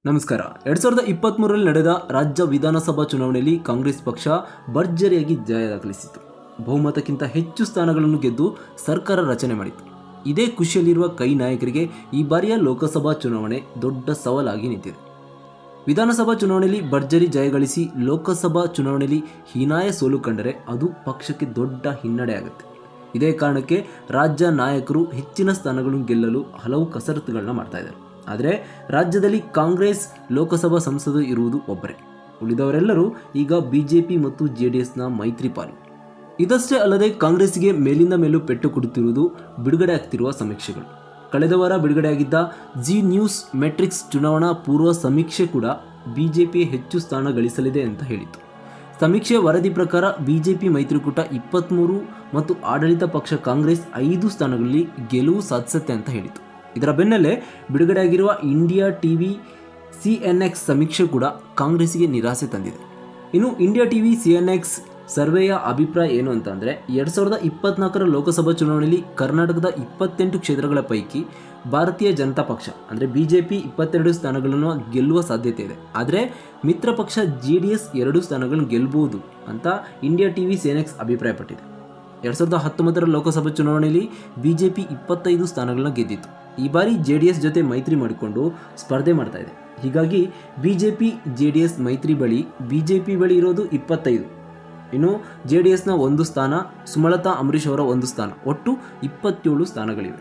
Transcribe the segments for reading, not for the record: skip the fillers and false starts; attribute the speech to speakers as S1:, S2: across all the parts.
S1: ನಮಸ್ಕಾರ. 2023ರಲ್ಲಿ ನಡೆದ ರಾಜ್ಯ ವಿಧಾನಸಭಾ ಚುನಾವಣೆಯಲ್ಲಿ ಕಾಂಗ್ರೆಸ್ ಪಕ್ಷ ಭರ್ಜರಿಯಾಗಿ ಜಯ ದಾಖಲಿಸಿತು. ಬಹುಮತಕ್ಕಿಂತ ಹೆಚ್ಚು ಸ್ಥಾನಗಳನ್ನು ಗೆದ್ದು ಸರ್ಕಾರ ರಚನೆ ಮಾಡಿತು. ಇದೇ ಖುಷಿಯಲ್ಲಿರುವ ಕೈ ನಾಯಕರಿಗೆ ಈ ಬಾರಿಯ ಲೋಕಸಭಾ ಚುನಾವಣೆ ದೊಡ್ಡ ಸವಾಲಾಗಿ ನಿಂತಿದೆ. ವಿಧಾನಸಭಾ ಚುನಾವಣೆಯಲ್ಲಿ ಭರ್ಜರಿ ಜಯಗಳಿಸಿ ಲೋಕಸಭಾ ಚುನಾವಣೆಯಲ್ಲಿ ಹೀನಾಯ ಸೋಲು ಕಂಡರೆ ಅದು ಪಕ್ಷಕ್ಕೆ ದೊಡ್ಡ ಹಿನ್ನಡೆಯಾಗುತ್ತೆ. ಇದೇ ಕಾರಣಕ್ಕೆ ರಾಜ್ಯ ನಾಯಕರು ಹೆಚ್ಚಿನ ಸ್ಥಾನಗಳನ್ನು ಗೆಲ್ಲಲು ಹಲವು ಕಸರತ್ತುಗಳನ್ನ ಮಾಡ್ತಾ ಇದ್ದಾರೆ. ಆದರೆ ರಾಜ್ಯದಲ್ಲಿ ಕಾಂಗ್ರೆಸ್ ಲೋಕಸಭಾ ಸಂಸದರು ಇರುವುದು ಒಬ್ಬರೇ. ಉಳಿದವರೆಲ್ಲರೂ ಈಗ ಬಿಜೆಪಿ ಮತ್ತು ಜೆಡಿಎಸ್ನ ಮೈತ್ರಿ ಪಾಲು. ಇದಷ್ಟೇ ಅಲ್ಲದೆ ಕಾಂಗ್ರೆಸ್ಗೆ ಮೇಲಿಂದ ಮೇಲೂ ಪೆಟ್ಟು ಕೊಡುತ್ತಿರುವುದು ಬಿಡುಗಡೆ ಆಗ್ತಿರುವ ಸಮೀಕ್ಷೆಗಳು. ಕಳೆದ ವಾರ ಬಿಡುಗಡೆಯಾಗಿದ್ದ ಜಿ ನ್ಯೂಸ್ ಮೆಟ್ರಿಕ್ಸ್ ಚುನಾವಣಾ ಪೂರ್ವ ಸಮೀಕ್ಷೆ ಕೂಡ ಬಿಜೆಪಿ ಹೆಚ್ಚು ಸ್ಥಾನ ಗಳಿಸಲಿದೆ ಅಂತ ಹೇಳಿತು. ಸಮೀಕ್ಷೆಯ ವರದಿ ಪ್ರಕಾರ ಬಿಜೆಪಿ ಮೈತ್ರಿಕೂಟ 23 ಮತ್ತು ಆಡಳಿತ ಪಕ್ಷ ಕಾಂಗ್ರೆಸ್ 5 ಸ್ಥಾನಗಳಲ್ಲಿ ಗೆಲುವು ಸಾಧಿಸುತ್ತೆ ಅಂತ ಹೇಳಿತು. ಇದರ ಬೆನ್ನಲ್ಲೇ ಬಿಡುಗಡೆಯಾಗಿರುವ ಇಂಡಿಯಾ ಟಿವಿ ಸಿಎನ್ಎಕ್ಸ್ ಸಮೀಕ್ಷೆ ಕೂಡ ಕಾಂಗ್ರೆಸ್ಗೆ ನಿರಾಸೆ ತಂದಿದೆ. ಇನ್ನು ಇಂಡಿಯಾ ಟಿವಿ ಸಿಎನ್ಎಕ್ಸ್ ಸರ್ವೆಯ ಅಭಿಪ್ರಾಯ ಏನು ಅಂತಂದರೆ 2024ರ ಲೋಕಸಭಾ ಚುನಾವಣೆಯಲ್ಲಿ ಕರ್ನಾಟಕದ 28 ಕ್ಷೇತ್ರಗಳ ಪೈಕಿ ಭಾರತೀಯ ಜನತಾ ಪಕ್ಷ ಅಂದರೆ ಬಿಜೆಪಿ 22 ಸ್ಥಾನಗಳನ್ನು ಗೆಲ್ಲುವ ಸಾಧ್ಯತೆ ಇದೆ. ಆದರೆ ಮಿತ್ರ ಪಕ್ಷ ಜೆಡಿಎಸ್ 2 ಸ್ಥಾನಗಳನ್ನು ಗೆಲ್ಲಬಹುದು ಅಂತ ಇಂಡಿಯಾ ಟಿವಿ ಸಿಎನ್ಎಕ್ಸ್ ಅಭಿಪ್ರಾಯಪಟ್ಟಿದೆ. 2019ರ ಲೋಕಸಭಾ ಚುನಾವಣೆಯಲ್ಲಿ ಬಿಜೆಪಿ 25 ಸ್ಥಾನಗಳನ್ನು ಗೆದ್ದಿತ್ತು. ಈ ಬಾರಿ ಜೆಡಿಎಸ್ ಜೊತೆ ಮೈತ್ರಿ ಮಾಡಿಕೊಂಡು ಸ್ಪರ್ಧೆ ಮಾಡ್ತಾ ಇದೆ. ಹೀಗಾಗಿ ಬಿಜೆಪಿ ಜೆಡಿಎಸ್ ಮೈತ್ರಿ ಬಿಜೆಪಿ ಬಳಿ ಇರೋದು 25. ಇನ್ನು ಜೆಡಿಎಸ್ನ 1 ಸ್ಥಾನ, ಸುಮಲತಾ ಅಂಬರೀಶ್ ಅವರ 1 ಸ್ಥಾನ, ಒಟ್ಟು 27 ಸ್ಥಾನಗಳಿವೆ.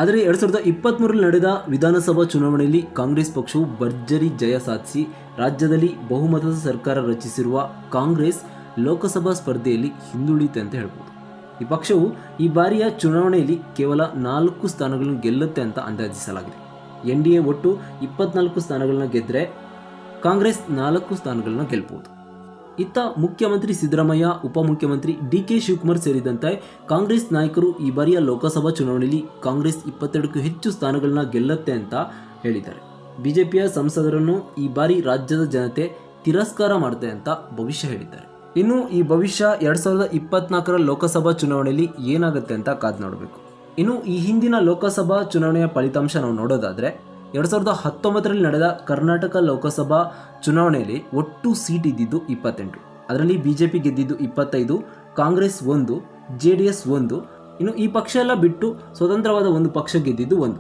S1: ಆದರೆ 2023ರಲ್ಲಿ ನಡೆದ ವಿಧಾನಸಭಾ ಚುನಾವಣೆಯಲ್ಲಿ ಕಾಂಗ್ರೆಸ್ ಪಕ್ಷವು ಭರ್ಜರಿ ಜಯ ಸಾಧಿಸಿ ರಾಜ್ಯದಲ್ಲಿ ಬಹುಮತದ ಸರ್ಕಾರ ರಚಿಸಿರುವ ಕಾಂಗ್ರೆಸ್ ಲೋಕಸಭಾ ಸ್ಪರ್ಧೆಯಲ್ಲಿ ಹಿಂದುಳಿಯುತ್ತೆ ಅಂತ ಹೇಳ್ಬೋದು. ಈ ಪಕ್ಷವು ಈ ಬಾರಿಯ ಚುನಾವಣೆಯಲ್ಲಿ ಕೇವಲ 4 ಸ್ಥಾನಗಳನ್ನು ಗೆಲ್ಲುತ್ತೆ ಅಂತ ಅಂದಾಜಿಸಲಾಗಿದೆ. ಎನ್ಡಿಎ ಒಟ್ಟು 24 ಸ್ಥಾನಗಳನ್ನು ಗೆದ್ದರೆ ಕಾಂಗ್ರೆಸ್ 4 ಸ್ಥಾನಗಳನ್ನು ಗೆಲ್ಲಬಹುದು. ಇತ್ತ ಮುಖ್ಯಮಂತ್ರಿ ಸಿದ್ದರಾಮಯ್ಯ, ಉಪಮುಖ್ಯಮಂತ್ರಿ ಡಿಕೆ ಶಿವಕುಮಾರ್ ಸೇರಿದಂತೆ ಕಾಂಗ್ರೆಸ್ ನಾಯಕರು ಈ ಬಾರಿಯ ಲೋಕಸಭಾ ಚುನಾವಣೆಯಲ್ಲಿ ಕಾಂಗ್ರೆಸ್ 22ಕ್ಕೂ ಹೆಚ್ಚು ಸ್ಥಾನಗಳನ್ನ ಗೆಲ್ಲುತ್ತೆ ಅಂತ ಹೇಳಿದ್ದಾರೆ. ಬಿಜೆಪಿಯ ಸಂಸದರನ್ನು ಈ ಬಾರಿ ರಾಜ್ಯದ ಜನತೆ ತಿರಸ್ಕಾರ ಮಾಡುತ್ತೆ ಅಂತ ಭವಿಷ್ಯ ಹೇಳಿದ್ದಾರೆ. ಇನ್ನು ಈ ಭವಿಷ್ಯ 2024ರ ಲೋಕಸಭಾ ಚುನಾವಣೆಯಲ್ಲಿ ಏನಾಗುತ್ತೆ ಅಂತ ಕಾದು ನೋಡಬೇಕು. ಇನ್ನು ಈ ಹಿಂದಿನ ಲೋಕಸಭಾ ಚುನಾವಣೆಯ ಫಲಿತಾಂಶ ನಾವು ನೋಡೋದಾದರೆ 2019ರಲ್ಲಿ ನಡೆದ ಕರ್ನಾಟಕ ಲೋಕಸಭಾ ಚುನಾವಣೆಯಲ್ಲಿ ಒಟ್ಟು ಸೀಟ್ ಇದ್ದಿದ್ದು 28. ಅದರಲ್ಲಿ ಬಿಜೆಪಿ ಗೆದ್ದಿದ್ದು 25, ಕಾಂಗ್ರೆಸ್ 1, ಜೆಡಿಎಸ್ 1. ಇನ್ನು ಈ ಪಕ್ಷ ಎಲ್ಲ ಬಿಟ್ಟು ಸ್ವತಂತ್ರವಾದ ಒಂದು ಪಕ್ಷ ಗೆದ್ದಿದ್ದು 1.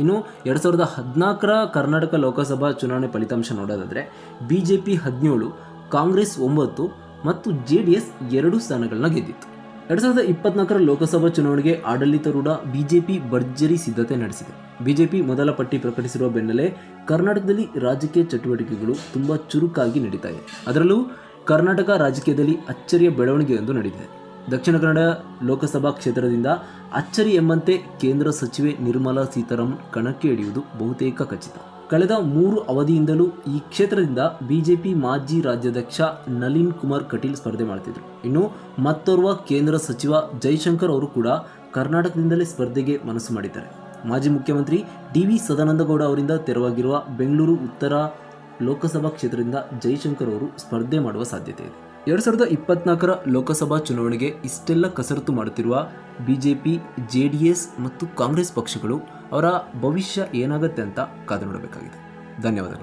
S1: ಇನ್ನು 2014ರ ಕರ್ನಾಟಕ ಲೋಕಸಭಾ ಚುನಾವಣೆ ಫಲಿತಾಂಶ ನೋಡೋದಾದರೆ ಬಿಜೆಪಿ 17, ಕಾಂಗ್ರೆಸ್ 9 ಮತ್ತು ಜೆಡಿಎಸ್ 2 ಸ್ಥಾನಗಳನ್ನ ಗೆದ್ದಿತ್ತು. 2024ರ ಲೋಕಸಭಾ ಚುನಾವಣೆಗೆ ಆಡಳಿತಾರೂಢ ಬಿಜೆಪಿ ಭರ್ಜರಿ ಸಿದ್ಧತೆ ನಡೆಸಿದೆ. ಬಿಜೆಪಿ ಮೊದಲ ಪಟ್ಟಿ ಪ್ರಕಟಿಸಿರುವ ಬೆನ್ನಲ್ಲೇ ಕರ್ನಾಟಕದಲ್ಲಿ ರಾಜಕೀಯ ಚಟುವಟಿಕೆಗಳು ತುಂಬಾ ಚುರುಕಾಗಿ ನಡೀತಾ ಇದೆ. ಅದರಲ್ಲೂ ಕರ್ನಾಟಕ ರಾಜಕೀಯದಲ್ಲಿ ಅಚ್ಚರಿಯ ಬೆಳವಣಿಗೆಯೊಂದು ನಡೆದಿದೆ. ದಕ್ಷಿಣ ಕನ್ನಡ ಲೋಕಸಭಾ ಕ್ಷೇತ್ರದಿಂದ ಅಚ್ಚರಿ ಎಂಬಂತೆ ಕೇಂದ್ರ ಸಚಿವೆ ನಿರ್ಮಲಾ ಸೀತಾರಾಮನ್ ಕಣಕ್ಕೆ ಇಳಿಯುವುದು ಬಹುತೇಕ ಖಚಿತ. ಕಳೆದ 3 ಅವಧಿಯಿಂದಲೂ ಈ ಕ್ಷೇತ್ರದಿಂದ ಬಿಜೆಪಿ ಮಾಜಿ ರಾಜ್ಯಾಧ್ಯಕ್ಷ ನಳಿನ್ ಕುಮಾರ್ ಕಟೀಲ್ ಸ್ಪರ್ಧೆ ಮಾಡ್ತಿದ್ರು. ಇನ್ನು ಮತ್ತೋರ್ವ ಕೇಂದ್ರ ಸಚಿವ ಜೈಶಂಕರ್ ಅವರು ಕೂಡ ಕರ್ನಾಟಕದಿಂದಲೇ ಸ್ಪರ್ಧೆಗೆ ಮನಸ್ಸು ಮಾಡಿದ್ದಾರೆ. ಮಾಜಿ ಮುಖ್ಯಮಂತ್ರಿ ಡಿ.ವಿ. ಸದಾನಂದಗೌಡ ಅವರಿಂದ ತೆರವಾಗಿರುವ ಬೆಂಗಳೂರು ಉತ್ತರ ಲೋಕಸಭಾ ಕ್ಷೇತ್ರದಿಂದ ಜೈಶಂಕರ್ ಅವರು ಸ್ಪರ್ಧೆ ಮಾಡುವ ಸಾಧ್ಯತೆ ಇದೆ. 2024ರ ಲೋಕಸಭಾ ಚುನಾವಣೆಗೆ ಇಷ್ಟೆಲ್ಲ ಕಸರತ್ತು ಮಾಡುತ್ತಿರುವ ಬಿಜೆಪಿ, ಜೆಡಿಎಸ್ ಮತ್ತು ಕಾಂಗ್ರೆಸ್ ಪಕ್ಷಗಳು ಅವರ ಭವಿಷ್ಯ ಏನಾಗುತ್ತೆ ಅಂತ ಕಾದು ನೋಡಬೇಕಾಗಿದೆ. ಧನ್ಯವಾದಗಳು.